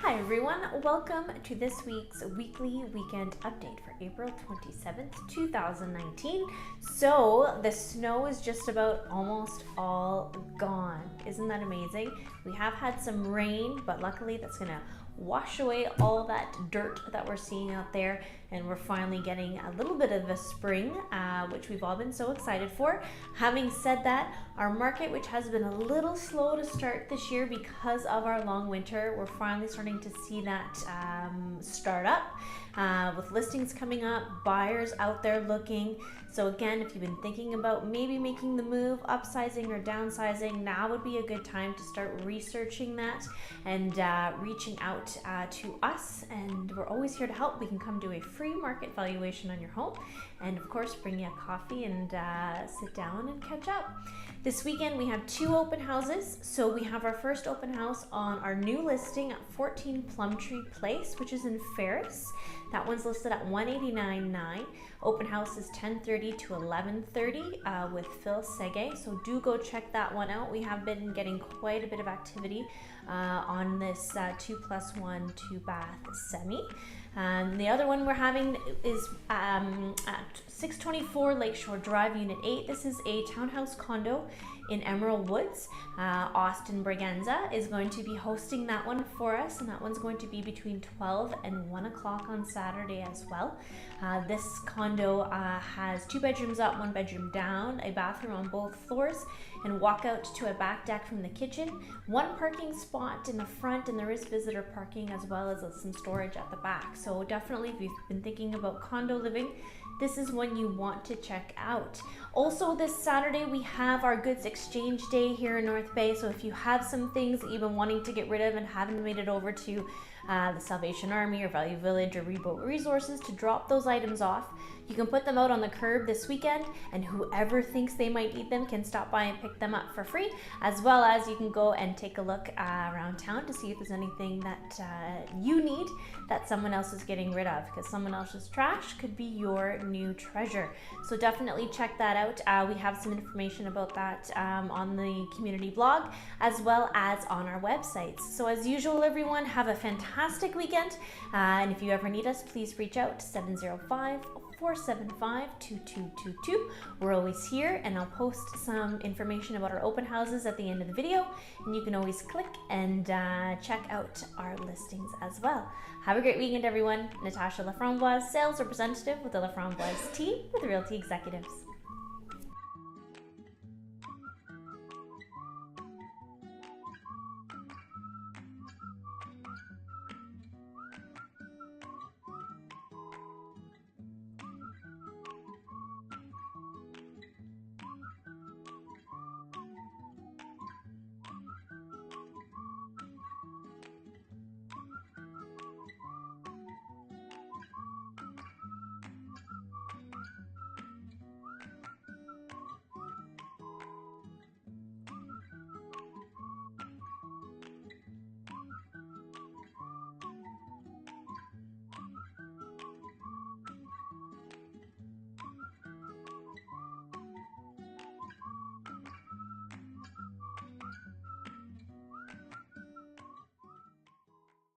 Hi everyone, welcome to this week's weekly weekend update for April 27th, 2019. So the snow is just about almost all gone. Isn't that amazing? We have had some rain, but luckily that's gonna wash away all that dirt that we're seeing out there, and we're finally getting a little bit of a spring, which we've all been so excited for. Having said that, our market, which has been a little slow to start this year because of our long winter, we're finally starting to see that start up with listings coming up, buyers out there looking. So again, if you've been thinking about maybe making the move, upsizing or downsizing, now would be a good time to start researching that and reaching out to us. And we're always here to help. We can come do a free market valuation on your home, and of course bring you a coffee and sit down and catch up. This weekend we have 2 open houses. So we have our first open house on our new listing at 14 Plumtree Place, which is in Ferris. That one's listed at $189,900. Open house is 10:30 to 11:30 with Phil Sege. So do go check that one out. We have been getting quite a bit of activity on this 2+1 2-bath semi. The other one we're having is at 624 Lakeshore Drive, Unit 8. This is a townhouse condo in Emerald Woods. Austin Braganza is going to be hosting that one for us, and that one's going to be between 12 and 1 o'clock on Saturday as well. This condo has 2 bedrooms up, 1 bedroom down, a bathroom on both floors, and walk out to a back deck from the kitchen. 1 parking spot in the front, and there is visitor parking as well as some storage at the back. So definitely, if you've been thinking about condo living, this is one you want to check out. Also this Saturday we have our goods exchange day here in North Bay. So if you have some things that you've been wanting to get rid of and haven't made it over to the Salvation Army or Value Village or Reboat Resources to drop those items off, you can put them out on the curb this weekend, and whoever thinks they might need them can stop by and pick them up for free, as well as you can go and take a look around town to see if there's anything that you need that someone else is getting rid of, because someone else's trash could be your new treasure. So definitely check that out. We have some information about that on the community blog as well as on our websites. So as usual, everyone, have a fantastic weekend, and if you ever need us, please reach out to 705-475-2222. We're always here, and I'll post some information about our open houses at the end of the video, and you can always click and check out our listings as well. Have a great weekend, everyone. Natasha LaFramboise, sales representative with the LaFramboise team with Realty Executives.